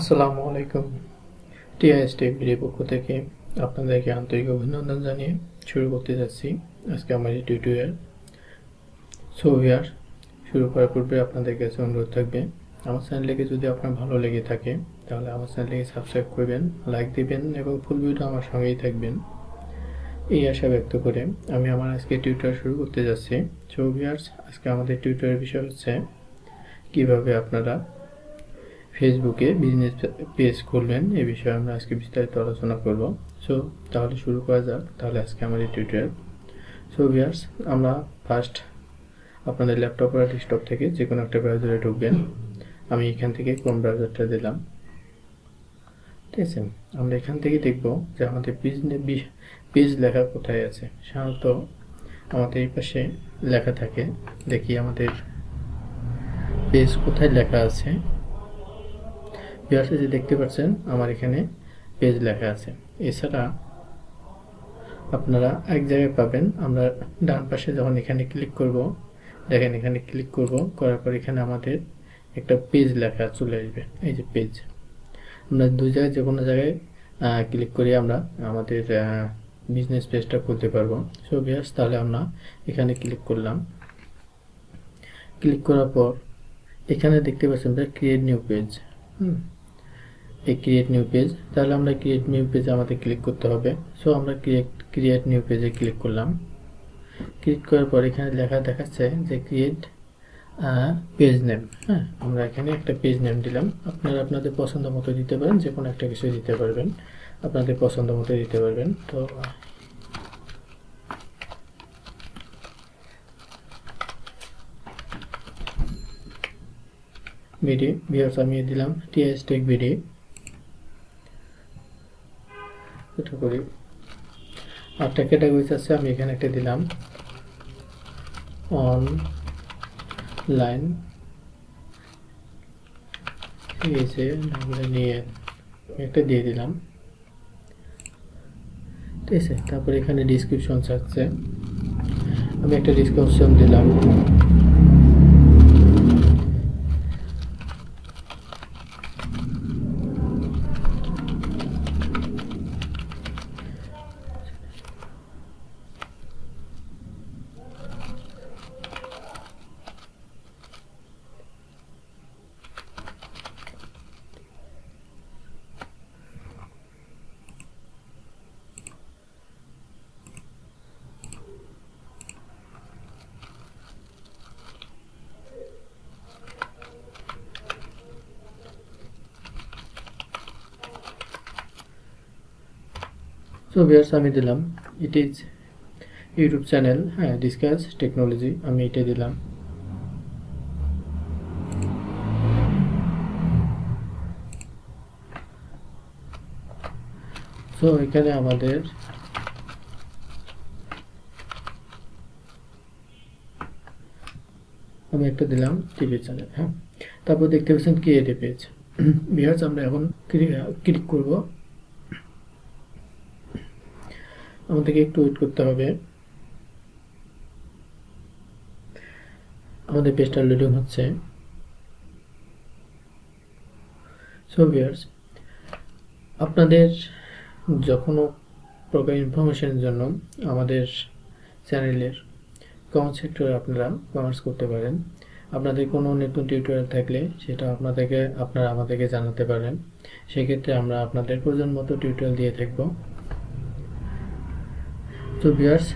আসসালামু আলাইকুম। TIS take video পক্ষ থেকে আপনাদেরকে আন্তরিক অভিনন্দন জানিয়ে শুরু করতে যাচ্ছি আজকে আমার এই টিউটোরিয়াল। ভিউয়ার, শুরু করার পূর্বে আপনাদের কাছে অনুরোধ থাকবে, আমার চ্যানেলটিকে যদি আপনার ভালো লেগে থাকে তাহলে আমার চ্যানেলটিকে সাবস্ক্রাইব করবেন, লাইক দিবেন এবং ফুল ভিডিও আমার সঙ্গেই থাকবেন, এই আশা ব্যক্ত করে আমি আমার আজকে টিউটোরিয়াল শুরু করতে যাচ্ছি। ভিউয়ার্স, আজকে আমাদের টিউটোরিয়াল বিষয় হচ্ছে কিভাবে আপনারা ফেসবুকে বিজনেস পেজ খুলবেন। এই বিষয়ে আমরা আজকে বিস্তারিত আলোচনা করব। তাহলে শুরু করা যাক। তাহলে আজকে আমার এই টিউটোরিয়াল। ভিউয়ার্স, আমরা ফার্স্ট আপনাদের ল্যাপটপ বা ডেস্কটপ থেকে যে কোনো একটা ব্রাউজারে ঢুকবেন। আমি এখান থেকে ক্রোম ব্রাউজারটা দিলাম, ঠিক আছে। আমরা এখান থেকে দেখব যে আমাদের পেজ লেখা কোথায় আছে। সাধারণত আমাদের এই পাশে লেখা থাকে। দেখি আমাদের পেজ কোথায় লেখা আছে। যে দেখতে পাচ্ছেন আমার এখানে পেজ লেখা আছে। এছাড়া আপনারা এক জায়গায় পাবেন, আমরা ডান পাশে যখন এখানে ক্লিক করব, দেখেন এখানে ক্লিক করব, করার পর এখানে আমাদের একটা পেজ লেখা চলে আসবে। এই যে পেজ, আমরা দুই জায়গায় যে কোনো জায়গায় ক্লিক করে আমরা আমাদের বিজনেস পেজটা খুলতে পারবো। তাহলে আমরা এখানে ক্লিক করলাম। ক্লিক করার পর এখানে দেখতে পাচ্ছেন ক্রিয়েট নিউ পেজ। এই ক্রিয়েট নিউ পেজ, তাহলে আমরা ক্রিয়েট নিউ পেজে আমাদের ক্লিক করতে হবে। আমরা ক্রিয়েট নিউ পেজে ক্লিক করলাম। ক্লিক করার পর এখানে লেখা দেখাচ্ছে যে ক্রিয়েট পেজ নেম। আমরা এখানে একটা পেজ নেম দিলাম। আপনারা আপনাদের পছন্দ মতো দিতে পারেন, যে কোনো একটা কিছু দিতে পারবেন, আপনাদের পছন্দ মতো দিতে পারবেন। তো ভিডিও ভিউয়ার্স আমি দিলাম টিআইএস টেক ভিডিও। এটা করি, আটটা ক্যাটাগরি আছে, আমি এখানে একটা দিলাম অনলাইন নিয়ে একটা দিয়ে দিলাম, ঠিক আছে। তারপর এখানে ডিসক্রিপশন আছে, আমি একটা ডিসক্রিপশন দিলাম। ভিউয়ার্স আমি দিলাম it is YouTube channel, discuss technology, আমি এটা দিলাম। এখানে আমাদের আমি একটা দিলাম টিভি চ্যানেল। তারপর দেখতে পাচ্ছেন ক্রিয়েট এ পেজ। ভিউয়ার্স আমরা এখন ক্লিক করব। আমাদেরকে একটু ওয়েট করতে হবে, আমাদের পেজটা লোডিং হচ্ছে। ভিউয়ার্স, আপনাদের যে কোনো প্রকার ইনফরমেশনের জন্য আমাদের চ্যানেলের কমেন্ট সেক্টরে আপনারা কমেন্টস করতে পারেন। আপনাদের কোনো নতুন টিউটোরিয়াল থাকলে সেটা আপনারা আমাদেরকে জানাতে পারেন। সেক্ষেত্রে আমরা আপনাদের প্রয়োজন মতো টিউটোরিয়াল দিয়ে থাকবো। ভিউয়ার্স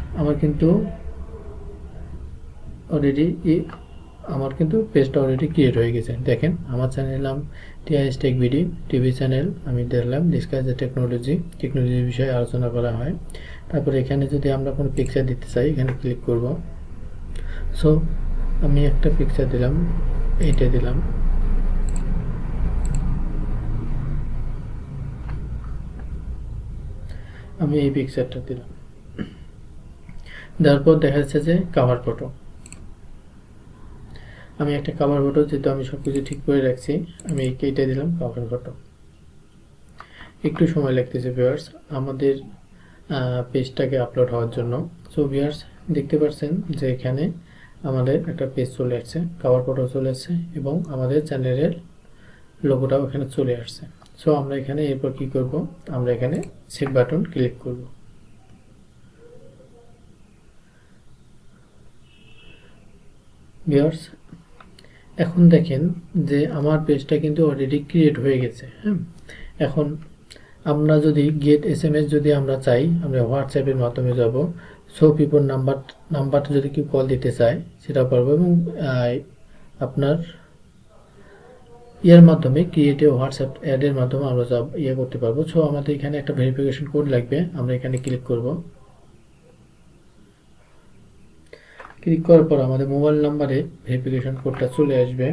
আমার কিন্তু পেজটা অলরেডি ক্রিয়েট হয়ে গেছে। দেখেন আমার চ্যানেল নাম TIS take video, TV channel আমি দিলাম ডিসকাস দ্য টেকনোলজি বিষয়ে আলোচনা করা হয়। তারপরে এখানে যদি আমরা কোনো পিকচার দিতে চাই, এখানে ক্লিক করব। আমি একটা পিকচার দিলাম, এইটা দিলাম। আমি এই পিকচারটা দিলাম, দেওয়ার পর দেখা যাচ্ছে যে কভার ফটো। আমি একটা কভার ফটো, যেহেতু আমি সবকিছু ঠিক করে রাখছি, আমি এইটা দিলাম কভার ফটো। একটু সময় লাগতেছে ভিউয়ার্স আমাদের পেজটাকে আপলোড হওয়ার জন্য। ভিউয়ার্স দেখতে পাচ্ছেন যে এখানে আমাদের একটা পেজ চলে আসছে, কভার ফটো চলে আসছে এবং আমাদের চ্যানেলের লোগোটাও এখানে চলে আসছে। সো আমরা এখানে এরপর কি করব, আমরা এখানে সেভ বাটন ক্লিক করব। ভিউয়ার্স, এখন দেখেন যে আমার পেজটা কিন্তু অলরেডি ক্রিয়েট হয়ে গেছে। হ্যাঁ, এখন আমরা যদি গেট এসএমএস যদি আমরা চাই, আমরা হোয়াটসঅ্যাপের মাধ্যমে যাব। সো পিপল নাম্বারটা যদি কেউ কল দিতে চায় সেটা পারবো, এবং আপনার মাধ্যমে ক্রিয়েটিভ হোয়াটসঅ্যাপ অ্যাডের মাধ্যমে আমরা করতে পারবো। সো আমাদের এখানে একটা ভেরিফিকেশন কোড লাগবে, আমরা এখানে ক্লিক করব। ক্লিক করার পর আমাদের মোবাইল নাম্বারে ভেরিফিকেশন কোডটা চলে আসবে।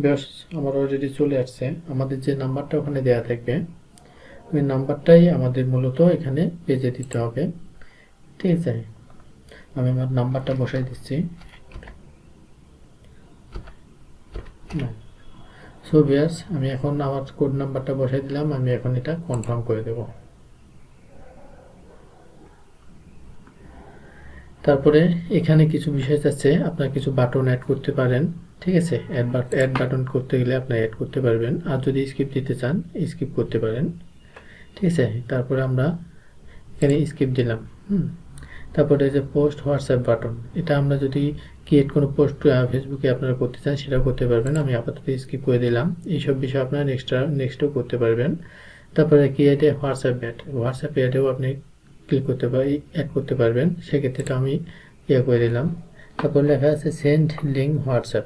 বেশ, আমার অলরেডি চলে আসছে। আমাদের যে নাম্বারটা ওখানে দেওয়া থাকবে ওই নাম্বারটাই আমাদের মূলত এখানে পেজে দিতে হবে। ঠিক আছে, আমি আমার নাম্বারটা বসাই দিচ্ছি। সো ভিউয়ার্স, আমি এখন আমার কোড নাম্বারটা বসাই দিলাম। আমি এখন এটা কনফার্ম করে দেব। তারপরে এখানে কিছু বিষয় আছে, আপনার কিছু বাটন অ্যাড করতে পারেন। ঠিক আছে, অ্যাড বাটন করতে গেলে আপনি অ্যাড করতে পারবেন, আর যদি স্কিপ দিতে চান স্কিপ করতে পারেন। ঠিক আছে, তারপরে আমরা এখানে স্কিপ দিলাম। তারপরে যে পোস্ট হোয়াটসঅ্যাপ বাটন, এটা আমরা যদি ক্রিয়েট কোনো পোস্ট ফেসবুকে আপনারা করতে চান সেটাও করতে পারবেন। আমি আপাতত স্কিপ করে দিলাম। এইসব বিষয় আপনারা নেক্সটও করতে পারবেন। তারপরে ক্রিয়েট এ হোয়াটসঅ্যাপ অ্যাডেও আপনি ক্লিক করতে অ্যাড করতে পারবেন। সেক্ষেত্রে এটা আমি করে দিলাম। তারপর লেখা আছে সেন্ড লিঙ্ক হোয়াটসঅ্যাপ।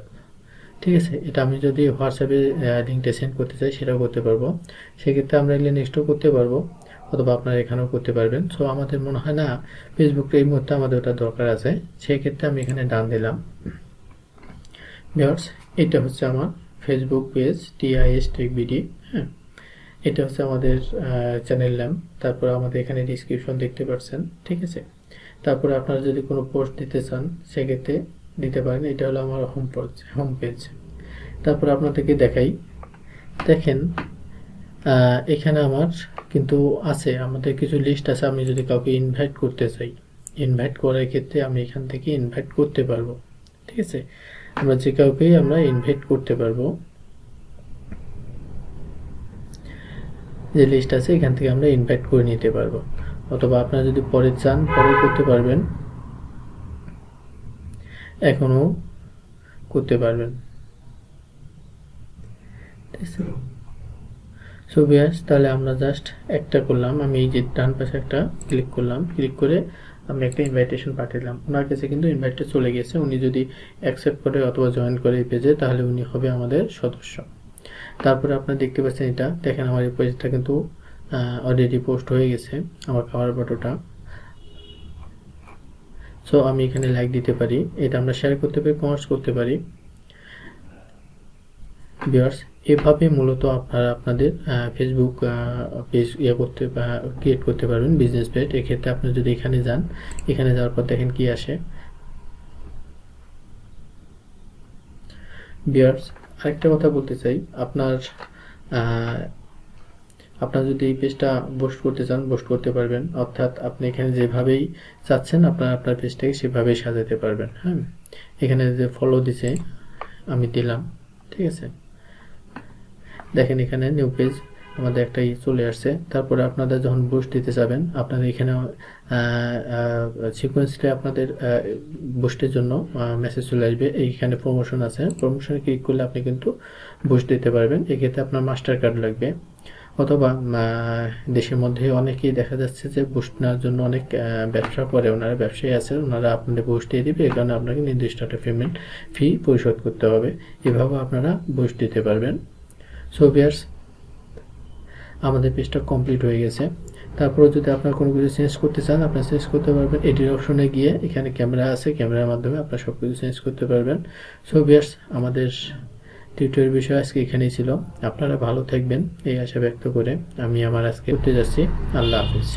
ঠিক আছে, এটা আমি যদি হোয়াটসঅ্যাপে লিঙ্কটা সেন্ড করতে চাই সেটাও করতে পারবো। সেক্ষেত্রে আমরা এগুলো নেক্সটও করতে পারবো, অথবা আপনারা এখানেও করতে পারবেন। সো আমাদের মনে হয় না ফেসবুকটা এই মুহূর্তে আমাদের ওটা দরকার আছে, সেক্ষেত্রে আমি এখানে ডান দিলাম। ভিউয়ার্স, এটা হচ্ছে আমার Facebook page TIS Tech BD। হ্যাঁ, এটা হচ্ছে আমাদের চ্যানেল নাম। তারপর আমাদের এখানে ডিসক্রিপশন দেখতে পাচ্ছেন। ঠিক আছে, তারপরে আপনারা যদি কোনো পোস্ট দিতে চান সেক্ষেত্রে দিতে পারেন। এটা হলো আমার হোম পেজ। তারপর আপনাদেরকে দেখাই, দেখেন এখানে আমার কিন্তু আছে, আমাদের কিছু লিস্ট আছে। আমি যদি কাউকে ইনভাইট করতে চাই, ইনভাইট করার ক্ষেত্রে আমি এখান থেকে ইনভাইট করতে পারবো। ঠিক আছে, আমরা যে কাউকেই আমরা ইনভাইট করতে পারবো। যে লিস্ট আছে এখান থেকে আমরা ইনভাইট করে নিতে পারবো, অথবা আপনারা যদি পরে চান পরে করতে পারবেন, এখনো করতে পারবেন। ঠিক আছে, সো ভিউয়ার্স, তাহলে আমরা জাস্ট একটা করলাম। আমি এই যে ডান পাশে একটা ক্লিক করলাম, ক্লিক করে আমি একটা ইনভাইটেশন পাঠিয়ে দিলাম। ওনার কাছে কিন্তু ইনভাইটটা চলে গেছে। উনি যদি অ্যাকসেপ্ট করে অথবা জয়েন করে এই পেজে, তাহলে উনি হবে আমাদের সদস্য। তারপরে আপনারা দেখতে পাচ্ছেন, এটা দেখেন আমার এই পেজটা কিন্তু অলরেডি পোস্ট হয়ে গেছে, আমার খাবার ফটোটা। সো আমি এখানে লাইক দিতে পারি, এটা আমরা শেয়ার করতে পারি, কমেন্টস করতে পারি। ভিউয়ার্স, এভাবে মূলত আপনারা আপনাদের ফেসবুক পেজ ক্রিয়েট করতে পারবেন, বিজনেস পেজ। এক্ষেত্রে আপনি যদি এখানে যান, এখানে যাওয়ার পর দেখেন কি আসে। ভিউয়ার্স, আরেকটা কথা বলতে চাই, আপনার যদি এই পেজটা পোস্ট করতে চান পোস্ট করতে পারবেন, অর্থাৎ আপনি এখানে যেভাবেই চাচ্ছেন আপনার পেজটাকে সেভাবেই সাজাতে পারবেন। হ্যাঁ, এখানে যে ফলো দিছে আমি দিলাম। ঠিক আছে, দেখেন এখানে নিউ পেজ আমাদের একটা চলে আসছে। তারপরে আপনাদের যখন বুস্ট দিতে যাবেন, আপনাদের এখানে সিকোয়েন্সটা আপনাদের বুস্টের জন্য মেসেজ চলে আসবে। এইখানে প্রমোশন আছে, প্রমোশনে ক্লিক করলে আপনি কিন্তু বুস্ট দিতে পারবেন। এক্ষেত্রে আপনার মাস্টার কার্ড লাগবে, অথবা দেশের মধ্যে অনেকেই দেখা যাচ্ছে যে বুস্ট নেওয়ার জন্য অনেক ব্যবসা করে, ওনারা ব্যবসায়ী আছে, ওনারা আপনাদের বুস্ট দিয়ে দিবে। এই কারণে আপনাকে নির্দিষ্ট একটা পেমেন্ট ফি পরিশোধ করতে হবে। এভাবে আপনারা বুস্ট দিতে পারবেন। সো ভিউয়ার্স, আমাদের পেজটা কমপ্লিট হয়ে গেছে। তারপরে যদি আপনার কোনো কিছু চেঞ্জ করতে চান আপনারা চেঞ্জ করতে পারবেন। এডিট অপশনে গিয়ে এখানে ক্যামেরা আছে, ক্যামেরার মাধ্যমে আপনারা সব কিছু চেঞ্জ করতে পারবেন। সো ভিউয়ার্স, আমাদের টিউটোরিয়াল বিষয় আজকে এখানেই ছিল। আপনারা ভালো থাকবেন এই আশা ব্যক্ত করে আমি আমার আজকে করতে যাচ্ছি। আল্লাহ হাফিজ।